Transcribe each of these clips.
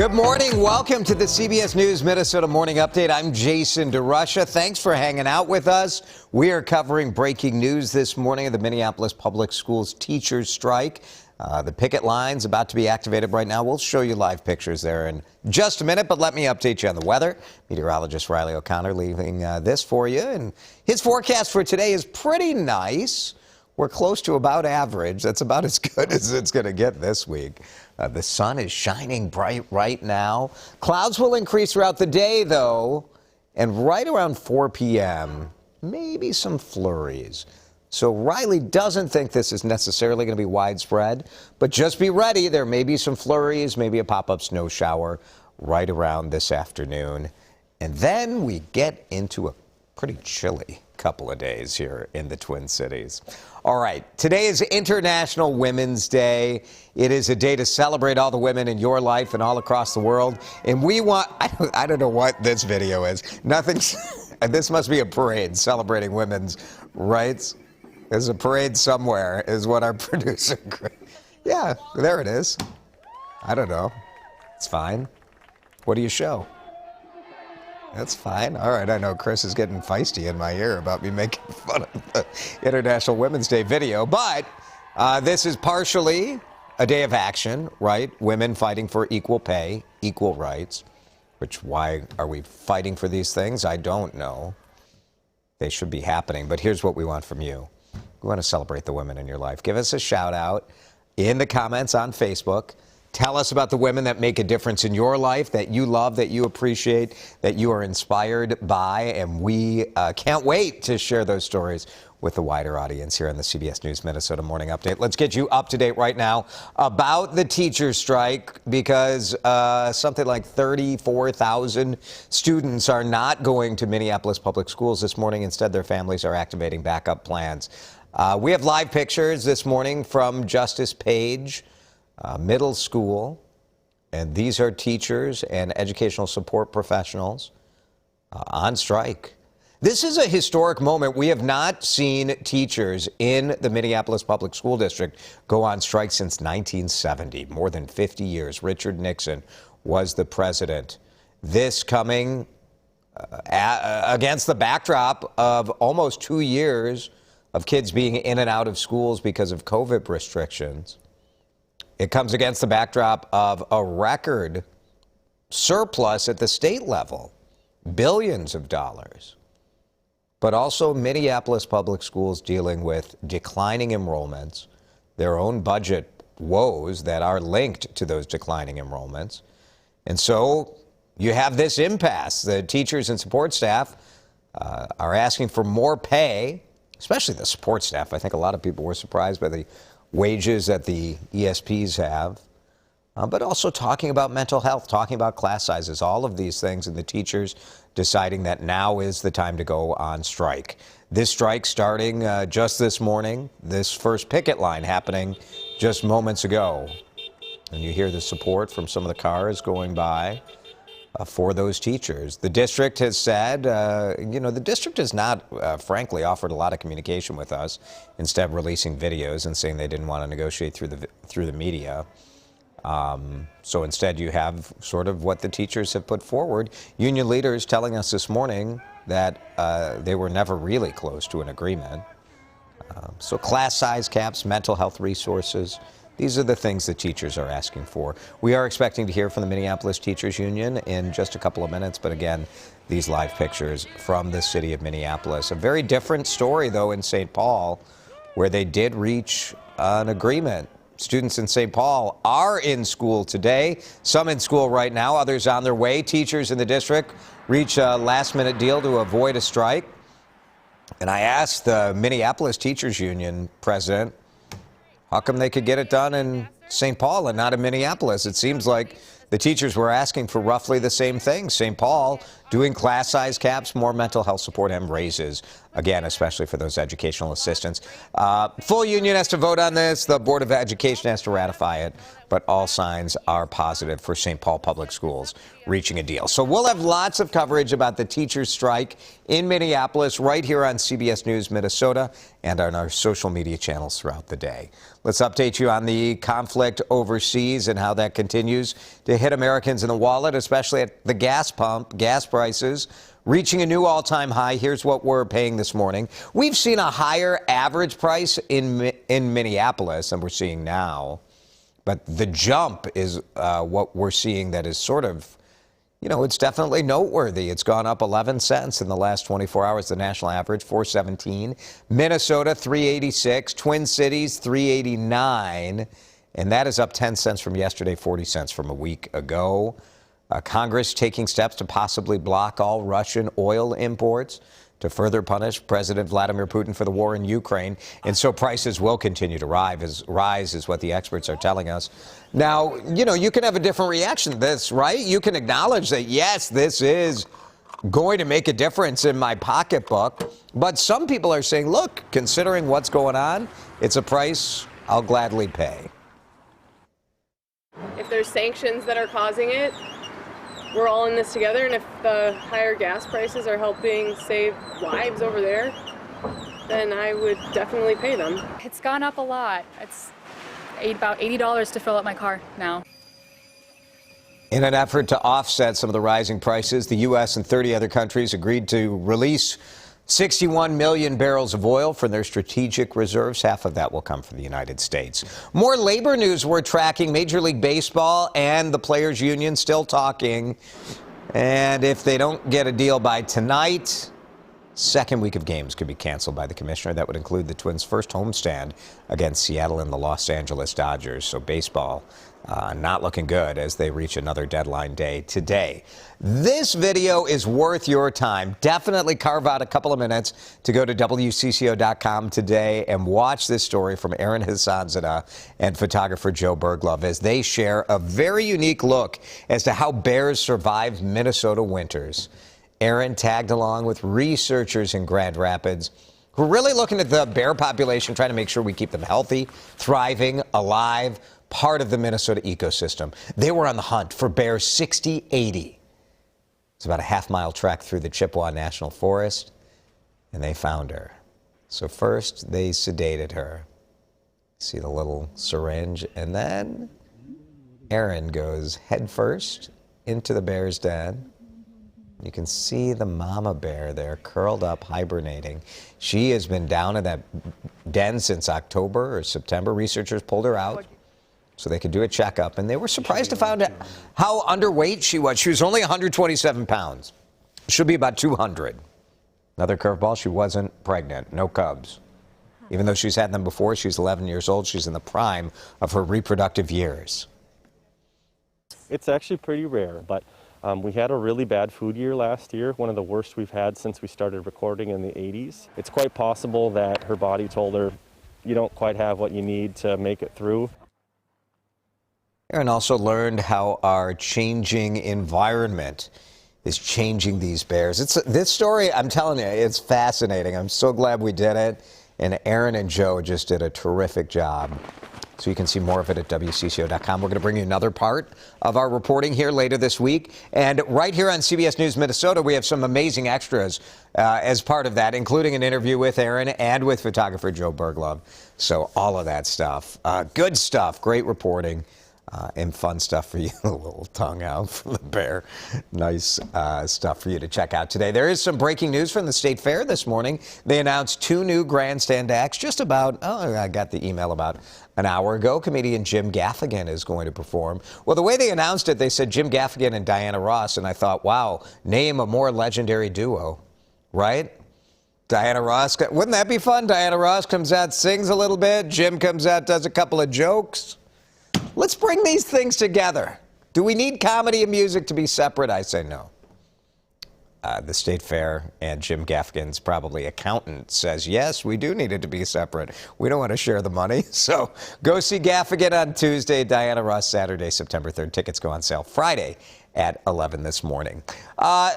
Good morning. Welcome to the CBS News Minnesota Morning Update. I'm Jason DeRusha. Thanks for hanging out with us. We are covering breaking news this morning of the Minneapolis Public Schools teachers strike. The picket line's about to be activated right now. We'll show you live pictures there in just a minute, but let me update you on the weather. Meteorologist Riley O'Connor leaving this for you. And his forecast for today is pretty nice. We're close to about average. That's about as good as it's going to get this week. The sun is shining bright right now. Clouds will increase throughout the day, though, and right around 4 p.m., maybe some flurries. So Riley doesn't think this is necessarily going to be widespread, but just be ready. There may be some flurries, maybe a pop-up snow shower right around this afternoon. And then we get into a pretty chilly couple of days here in the Twin Cities. All right, today is International Women's Day. It is a day to celebrate all the women in your life and all across the world. And we want, I don't know what this video is. Nothing, this must be a parade celebrating women's rights. There's a parade somewhere, is what our producer, yeah, there it is. I don't know. It's fine. What do you show? That's fine. All right, I know Chris is getting feisty in my ear about me making fun of the International Women's Day video, but this is partially a day of action, right? Women fighting for equal pay, equal rights, which why are we fighting for these things? I don't know. They should be happening, but here's what we want from you. We want to celebrate the women in your life. Give us a shout out in the comments on Facebook. Tell us about the women that make a difference in your life, that you love, that you appreciate, that you are inspired by. And we can't wait to share those stories with the wider audience here on the CBS News Minnesota Morning Update. Let's get you up to date right now about the teacher strike, because something like 34,000 students are not going to Minneapolis Public Schools this morning. Instead, their families are activating backup plans. We have live pictures this morning from Justice Page Middle School, and these are teachers and educational support professionals on strike. This is a historic moment. We have not seen teachers in the Minneapolis Public School District go on strike since 1970, more than 50 years. Richard Nixon was the president. This coming against the backdrop of almost 2 years of kids being in and out of schools because of COVID restrictions. It comes against the backdrop of a record surplus at the state level, billions of dollars, but also Minneapolis Public Schools dealing with declining enrollments, their own budget woes that are linked to those declining enrollments. And so you have this impasse. The teachers and support staff are asking for more pay, especially the support staff. I think a lot of people were surprised by the wages that the ESPs have, but also talking about mental health, talking about class sizes, all of these things, and the teachers deciding that now is the time to go on strike. This strike starting just this morning, this first picket line happening just moments ago. And you hear the support from some of the cars going by for those teachers. The district has said, the district has not, frankly, offered a lot of communication with us, instead releasing videos and saying they didn't want to negotiate through the media. So instead you have sort of what the teachers have put forward. Union leaders telling us this morning that they were never really close to an agreement. So class size caps, mental health resources, these are the things that teachers are asking for. We are expecting to hear from the Minneapolis Teachers Union in just a couple of minutes, but again, these live pictures from the city of Minneapolis. A very different story, though, in St. Paul, where they did reach an agreement. Students in St. Paul are in school today, some in school right now, others on their way. Teachers in the district reach a last-minute deal to avoid a strike. And I asked the Minneapolis Teachers Union president, how come they could get it done in St. Paul and not in Minneapolis? It seems like the teachers were asking for roughly the same thing. St. Paul doing class size caps, more mental health support, and raises, again, especially for those educational assistants. Full union has to vote on this. The Board of Education has to ratify it. but all signs are positive for St. Paul Public Schools reaching a deal. So we'll have lots of coverage about the teachers' strike in Minneapolis right here on CBS News Minnesota and on our social media channels throughout the day. Let's update you on the conflict overseas and how that continues to hit Americans in the wallet, especially at the gas pump. Gas prices reaching a new all-time high. Here's what we're paying this morning. We've seen a higher average price in Minneapolis than we're seeing now. But the jump is what we're seeing that is sort of, it's definitely noteworthy. It's gone up 11 cents in the last 24 hours. The national average, $4.17. Minnesota, $3.86. Twin Cities, $3.89. And that is up 10 cents from yesterday, 40 cents from a week ago. Congress taking steps to possibly block all Russian oil imports to further punish President Vladimir Putin for the war in Ukraine. And so prices will continue to rise is what the experts are telling us. Now, you can have a different reaction to this, right? You can acknowledge that, yes, this is going to make a difference in my pocketbook. But some people are saying, look, considering what's going on, it's a price I'll gladly pay. If there's sanctions that are causing it, we're all in this together, and if the higher gas prices are helping save lives over there, then I would definitely pay them. It's gone up a lot. It's about $80 to fill up my car now. In an effort to offset some of the rising prices, the U.S. and 30 other countries agreed to release 61 million barrels of oil from their strategic reserves. Half of that will come from the United States. More labor news we're tracking. Major League Baseball and the Players Union still talking. And if they don't get a deal by tonight, second week of games could be canceled by the commissioner. That would include the Twins' first homestand against Seattle and the Los Angeles Dodgers. So baseball not looking good as they reach another deadline day today. This video is worth your time. Definitely carve out a couple of minutes to go to WCCO.com today and watch this story from Aaron Hassanzadeh and photographer Joe Berglove as they share a very unique look as to how bears survive Minnesota winters. Aaron tagged along with researchers in Grand Rapids who are really looking at the bear population, trying to make sure we keep them healthy, thriving, alive, part of the Minnesota ecosystem. They were on the hunt for bear 6080. It's about a half-mile trek through the Chippewa National Forest, and they found her. So first, they sedated her. See the little syringe, and then Aaron goes headfirst into the bear's den. You can see the mama bear there curled up, hibernating. She has been down in that den since October or September. Researchers pulled her out so they could do a checkup, and they were surprised to find out how underweight she was. She was only 127 pounds. She'll be about 200. Another curveball, she wasn't pregnant, no cubs. Even though she's had them before, she's 11 years old. She's in the prime of her reproductive years. It's actually pretty rare, but we had a really bad food year last year, one of the worst we've had since we started recording in the 80s. It's quite possible that her body told her, you don't quite have what you need to make it through. Aaron also learned how our changing environment is changing these bears. This story, I'm telling you, it's fascinating. I'm so glad we did it. And Aaron and Joe just did a terrific job. So you can see more of it at WCCO.com. We're going to bring you another part of our reporting here later this week. And right here on CBS News Minnesota, we have some amazing extras as part of that, including an interview with Aaron and with photographer Joe Berglove. So all of that stuff. Good stuff. Great reporting. And fun stuff for you. A little tongue out from the bear. Nice stuff for you to check out today. There is some breaking news from the State Fair this morning. They announced 2 new grandstand acts just about, I got the email about an hour ago. Comedian Jim Gaffigan is going to perform. Well, the way they announced it, they said Jim Gaffigan and Diana Ross, and I thought, wow, name a more legendary duo, right? Diana Ross, wouldn't that be fun? Diana Ross comes out, sings a little bit. Jim comes out, does a couple of jokes. Let's bring these things together. Do we need comedy and music to be separate? I say no. The State Fair and Jim Gaffigan's probably accountant says, yes, we do need it to be separate. We don't want to share the money. So go see Gaffigan on Tuesday, Diana Ross Saturday, September 3rd. Tickets go on sale Friday at 11 this morning.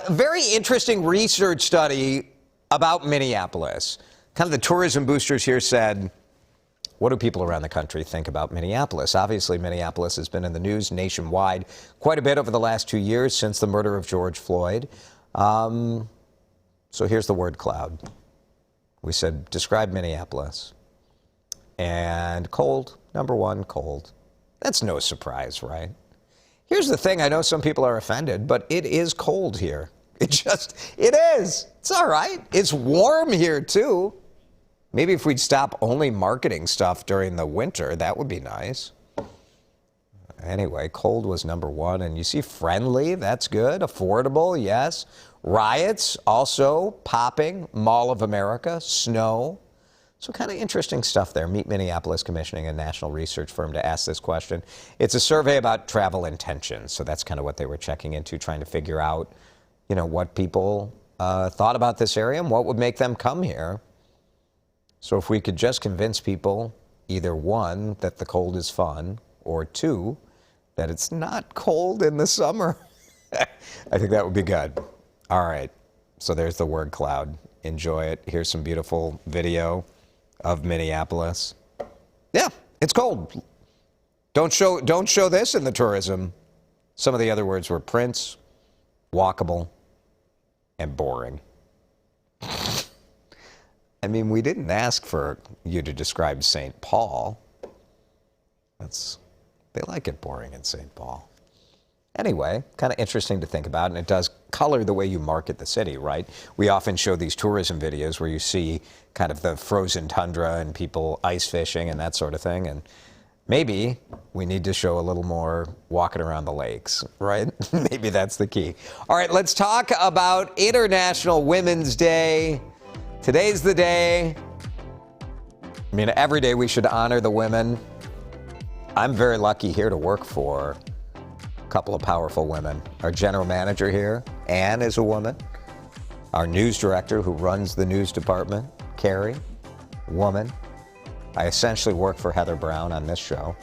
Very interesting research study about Minneapolis. Kind of the tourism boosters here said, what do people around the country think about Minneapolis? Obviously, Minneapolis has been in the news nationwide quite a bit over the last 2 years since the murder of George Floyd. So here's the word cloud. We said, describe Minneapolis. And cold, number one, cold. That's no surprise, right? Here's the thing. I know some people are offended, but it is cold here. It is. It's all right. It's warm here, too. Maybe if we'd stop only marketing stuff during the winter, that would be nice. Anyway, cold was number one. And you see friendly, that's good. Affordable, yes. Riots, also popping. Mall of America, snow. So kind of interesting stuff there. Meet Minneapolis commissioning a national research firm to ask this question. It's a survey about travel intentions. So that's kind of what they were checking into, trying to figure out, what people thought about this area and what would make them come here. So if we could just convince people, either one, that the cold is fun, or two, that it's not cold in the summer, I think that would be good. All right. So there's the word cloud. Enjoy it. Here's some beautiful video of Minneapolis. Yeah, it's cold. Don't show this in the tourism. Some of the other words were prince, walkable, and boring. I mean, we didn't ask for you to describe St. Paul. They like it boring in St. Paul. Anyway, kind of interesting to think about, and it does color the way you market the city, right? We often show these tourism videos where you see kind of the frozen tundra and people ice fishing and that sort of thing, and maybe we need to show a little more walking around the lakes, right? Maybe that's the key. All right, let's talk about International Women's Day. Today's the day. I mean, every day we should honor the women. I'm very lucky here to work for a couple of powerful women. Our general manager here, Ann, is a woman. Our news director who runs the news department, Carrie, woman. I essentially work for Heather Brown on this show.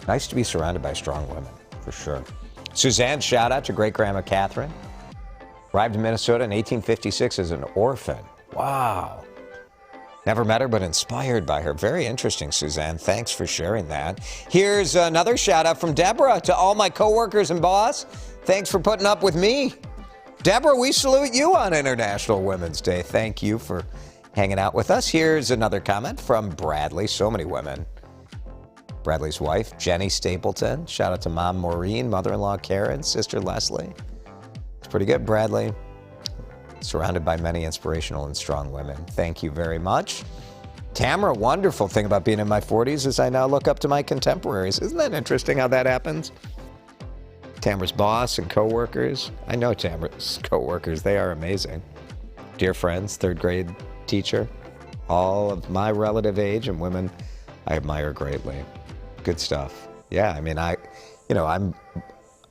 Nice to be surrounded by strong women, for sure. Suzanne, shout out to great-grandma Catherine. Arrived in Minnesota in 1856 as an orphan. Wow. Never met her, but inspired by her. Very interesting, Suzanne. Thanks for sharing that. Here's another shout out from Deborah to all my coworkers and boss. Thanks for putting up with me. Deborah, we salute you on International Women's Day. Thank you for hanging out with us. Here's another comment from Bradley. So many women. Bradley's wife, Jenny Stapleton. Shout out to Mom Maureen, mother-in-law Karen, sister Leslie. It's pretty good, Bradley. Surrounded by many inspirational and strong women. Thank you very much. Tamara, wonderful thing about being in my 40s is I now look up to my contemporaries. Isn't that interesting how that happens? Tamara's boss and coworkers. I know Tamara's coworkers. They are amazing. Dear friends, third grade teacher, all of my relative age and women I admire greatly. Good stuff. Yeah, I mean, I'm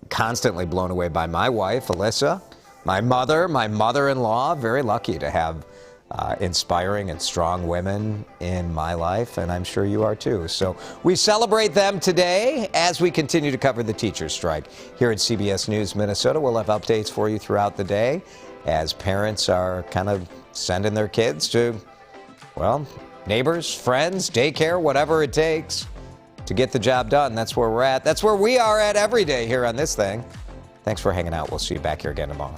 constantly blown away by my wife, Alyssa, my mother-in-law. Very lucky to have inspiring and strong women in my life, and I'm sure you are too. So we celebrate them today as we continue to cover the teachers' strike. Here at CBS News Minnesota, we'll have updates for you throughout the day as parents are kind of sending their kids to, well, neighbors, friends, daycare, whatever it takes to get the job done. That's where we're at. That's where we are at every day here on this thing. Thanks for hanging out. We'll see you back here again tomorrow.